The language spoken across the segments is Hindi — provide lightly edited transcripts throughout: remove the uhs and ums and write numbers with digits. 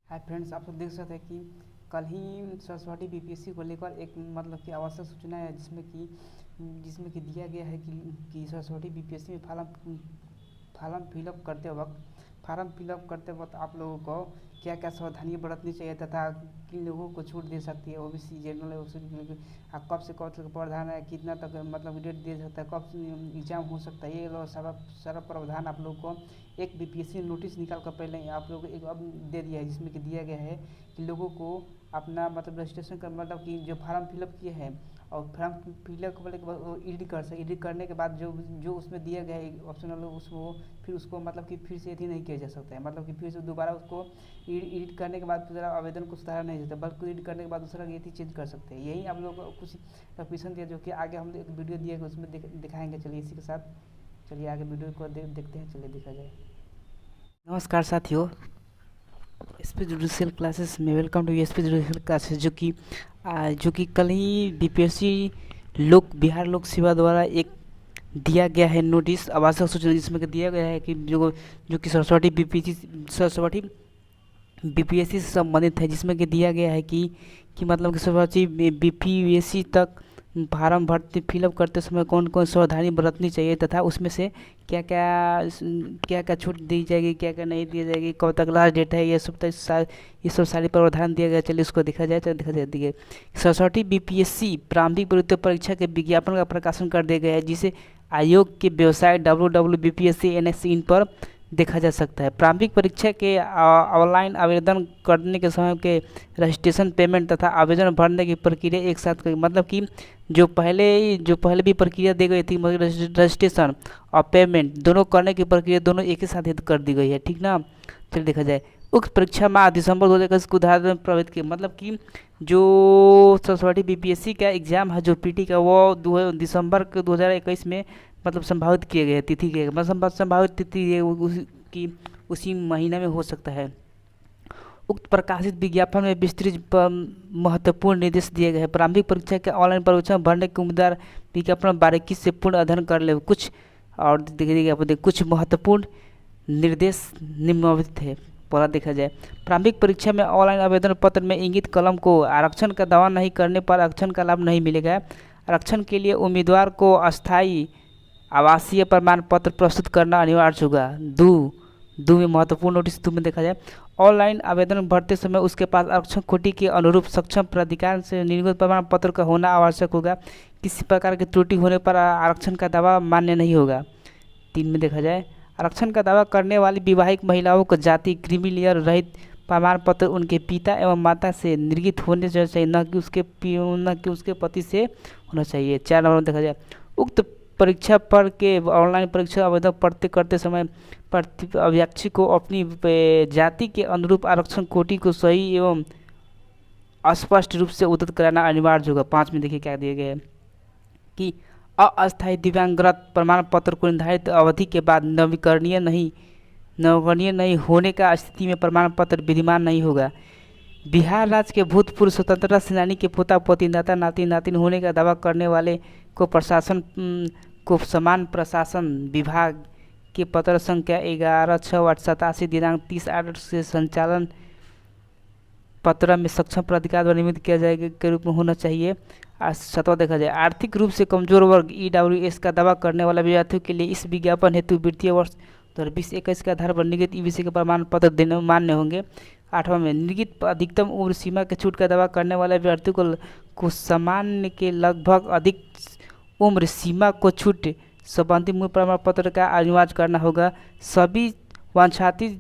हाय फ्रेंड्स, आप लोग देख सकते हैं कि कल ही सरस्वती बीपीएससी को लेकर एक मतलब कि आवश्यक सूचना है जिसमें कि दिया गया है कि सरस्वती बीपीएससी में फार्म फिलअप करते वक्त आप लोगों को क्या क्या सावधानी बरतनी चाहिए तथा किन लोगों को छूट दे सकती है। ओबीसी जनरल है उसमें कब से कब तक प्रावधान है, कितना तक मतलब डेट दे सकता है, कब एग्जाम हो सकता है, ये लोग सारा सारा प्रावधान आप लोगों को एक बीपीएससी नोटिस निकाल कर पहले आप लोगों को एक अब दे दिया है, जिसमें कि दिया गया है कि लोगों को अपना मतलब रजिस्ट्रेशन कर मतलब कि जो फार्म फिलअप किए हैं और फॉर्म फिलअप करने के बाद एडिट कर सके। एडिट करने के बाद जो जो उसमें दिया गया है ऑप्शनल उसको फिर उसको मतलब कि फिर से एडिट नहीं किया जा सकता है, मतलब कि फिर से दोबारा उसको एडिट करने के बाद दूसरा आवेदन को सुधारा नहीं जाता, बल्कि एडिट करने के बाद दूसरा ये चेंज कर सकते हैं। यही आप लोगों को कुछ कंफ्यूजन दिया जो कि आगे हम एक वीडियो दिए उसमें दिखाएंगे। चलिए इसी के साथ चलिए आगे वीडियो को देखते हैं, चलिए देखा जाए। नमस्कार साथियों, एसपी जुडिशियल क्लासेस में welcome to SP judicial classes, जो कि कल ही बीपीएससी बिहार लोक सेवा द्वारा एक दिया गया है नोटिस आवश्यक सूचना, जिसमें दिया गया है कि जो कि सरस्वती बीपीएससी से संबंधित है, जिसमें कि दिया गया है कि मतलब कि सरस्वती बीपीएससी तक फार्म भरते फिलअप करते समय कौन कौन सावधानी बरतनी चाहिए तथा उसमें से क्या क्या छूट दी जाएगी, क्या क्या नहीं दी जाएगी, कब तक लास्ट डेट है, ये सब सारी प्रावधान दिया गया। चलिए उसको देखा जाए। देखिए सरस्वती बीपीएससी प्रारंभिक प्रवेश परीक्षा के विज्ञापन का प्रकाशन कर दिया गया है, जिसे आयोग के वेबसाइट www.bpsc.NSC इन पर देखा जा सकता है। प्रारंभिक परीक्षा के ऑनलाइन आवेदन करने के समय के रजिस्ट्रेशन, पेमेंट तथा आवेदन भरने की प्रक्रिया एक साथ मतलब कि जो पहले भी प्रक्रिया दी गई थी, रजिस्ट्रेशन और पेमेंट दोनों करने की प्रक्रिया दोनों एक ही साथ कर दी गई है, ठीक ना। चलिए देखा जाए। उक्त परीक्षा माह दिसंबर 2021 को उदाहरण में प्रवेश की मतलब कि जो सरस्वती बीपीएससी का एग्ज़ाम है जो पीटी का, वो दिसंबर के 2021 में मतलब संभावित किए गए तिथि के मतलब संभावित तिथि उसी महीने में हो सकता है। उक्त प्रकाशित विज्ञापन में विस्तृत महत्वपूर्ण निर्देश दिए गए हैं। प्रारंभिक परीक्षा के ऑनलाइन परीक्षा भरने के उम्मीदवार विज्ञापन बारीकी से पूर्ण अध्ययन कर ले। कुछ और देखिए कुछ महत्वपूर्ण निर्देश निम्नलिखित है। पहला देखा जाए, प्रारंभिक परीक्षा में ऑनलाइन आवेदन पत्र में इंगित कलम को आरक्षण का दावा नहीं करने पर आरक्षण का लाभ नहीं मिलेगा। आरक्षण के लिए उम्मीदवार को अस्थायी आवासीय प्रमाण पत्र प्रस्तुत करना अनिवार्य होगा। दो में महत्वपूर्ण नोटिस दो में देखा जाए, ऑनलाइन आवेदन भरते समय उसके पास आरक्षण कोटि के अनुरूप सक्षम प्राधिकार से निर्गत प्रमाण पत्र का होना आवश्यक होगा। किसी प्रकार की त्रुटि होने पर आरक्षण का दावा मान्य नहीं होगा। 3 में देखा जाए, आरक्षण का दावा करने वाली विवाहित महिलाओं को जाति क्रीमी लेयर रहित प्रमाण पत्र उनके पिता एवं माता से निर्गत होने चाहिए, न कि उसके पति से होना चाहिए। 4 नंबर में देखा जाए, उक्त परीक्षा पर के ऑनलाइन परीक्षा आवेदन करते समय अभ्यर्थी को अपनी जाति के अनुरूप आरक्षण कोटि को सही एवं स्पष्ट रूप से उद्धृत कराना अनिवार्य होगा। 5 में देखिए क्या दिया गया है कि अस्थायी दिव्यांगत प्रमाण पत्र को निर्धारित अवधि के बाद नवीकरणीय नहीं होने का स्थिति में प्रमाण पत्र विद्यमान नहीं होगा। बिहार राज्य के भूतपूर्व स्वतंत्रता सेनानी के पोता पोती नाता नातिन होने का दावा करने वाले को समान प्रशासन विभाग के पत्र संख्या 11/6/87 दिनांक 30/8 से संचालन पत्र में सक्षम प्राधिकार द्वारा नियमित किया जाएगा के रूप में होना चाहिए। 7वां देखा जाए, आर्थिक रूप से कमजोर वर्ग EWS का दावा करने वाला विद्यार्थियों के लिए इस विज्ञापन हेतु वित्तीय वर्ष 2020-21 के आधार पर निर्गत EBC के प्रमाण पत्र देने मान्य होंगे। 8वां में, निर्गत अधिकतम उम्र सीमा के छूट का दावा करने वाले अभ्यर्थियों को सामान्य के लगभग अधिक उम्र सीमा को छूट संबंधी मूल प्रमाण पत्र का अनिवार्य करना होगा। सभी वांछित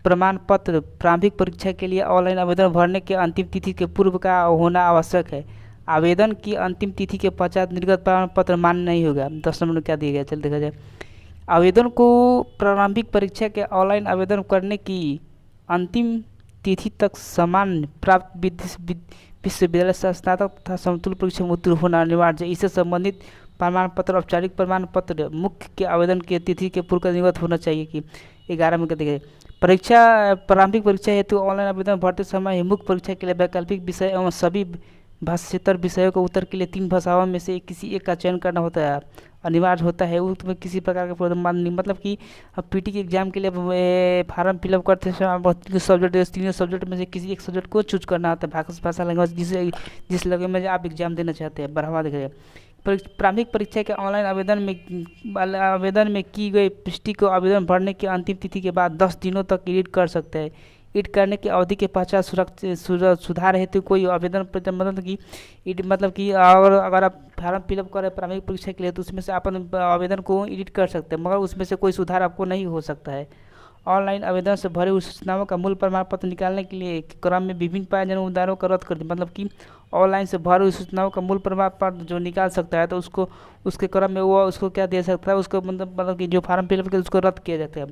प्रमाण पत्र प्रारंभिक परीक्षा के लिए ऑनलाइन आवेदन भरने के अंतिम तिथि के पूर्व का होना आवश्यक है। आवेदन की अंतिम तिथि के पश्चात निर्गत प्रमाण पत्र मान्य नहीं होगा। 10 नंबर में क्या दिया गया, चल देखा जाए, आवेदन को प्रारंभिक परीक्षा के ऑनलाइन आवेदन करने की अंतिम तिथि तक समान प्राप्त विश्वविद्यालय से स्नातक तथा समतुल्य परीक्षा में उत्तीर्ण होना अनिवार्य है। इससे संबंधित प्रमाण पत्र औपचारिक प्रमाण पत्र मुख्य के आवेदन की तिथि के पूर्व का निर्गत होना चाहिए। कि 11 में क्या देखिए, प्रारंभिक परीक्षा हेतु ऑनलाइन आवेदन भरते समय मुख्य परीक्षा के लिए वैकल्पिक विषय एवं सभी भाषांतर विषयों के उत्तर के लिए 3 भाषाओं में से किसी एक का चयन करना होता है, अनिवार्य होता है। उसमें किसी प्रकार का प्रावधान नहीं, मतलब कि अब पीटी के एग्जाम के लिए फार्म फिलअप करते समय आपको तीनों सब्जेक्ट में से किसी एक सब्जेक्ट को चूज करना होता है, भाषा लैंग्वेज जिस लैंग्वेज में आप एग्जाम देना चाहते हैं। बढ़ावा देखिए, प्रारंभिक परीक्षा के ऑनलाइन आवेदन में की गई पुष्टि को आवेदन भरने की अंतिम तिथि के बाद 10 दिनों तक एडिट कर सकते हैं। एडिट करने की अवधि के पश्चात सुधार हेतु कोई आवेदन मतलब कि मतलब कि और अगर आप फॉर्म फिलअप करें प्रारंभिक परीक्षा के लिए तो उसमें से आप आवेदन को एडिट कर सकते हैं, मगर उसमें से कोई सुधार आपको नहीं हो सकता है। ऑनलाइन आवेदन से भरे हुए सूचनाओं का मूल प्रमाण पत्र निकालने के लिए क्रम में विभिन्न पायजन उम्मीदवारों का रद्द कर दी, मतलब कि ऑनलाइन से भरे हुए सूचनाओं का मूल प्रमाण पत्र जो निकाल सकता है तो उसको उसके क्रम में वो उसको क्या दे सकता है, उसको मतलब कि जो फार्म फिलअप किया उसको रद्द किया जाता है।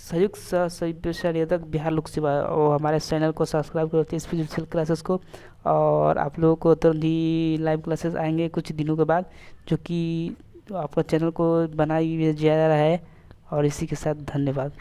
संयुक्त निदेशक बिहार लोक सेवा और हमारे चैनल को सब्सक्राइब करते हैं इस फिजिकल क्लासेस को, और आप लोगों को तुरंत ही लाइव क्लासेस आएंगे कुछ दिनों के बाद, जो कि आपका चैनल को बनाई जा रहा है। और इसी के साथ धन्यवाद।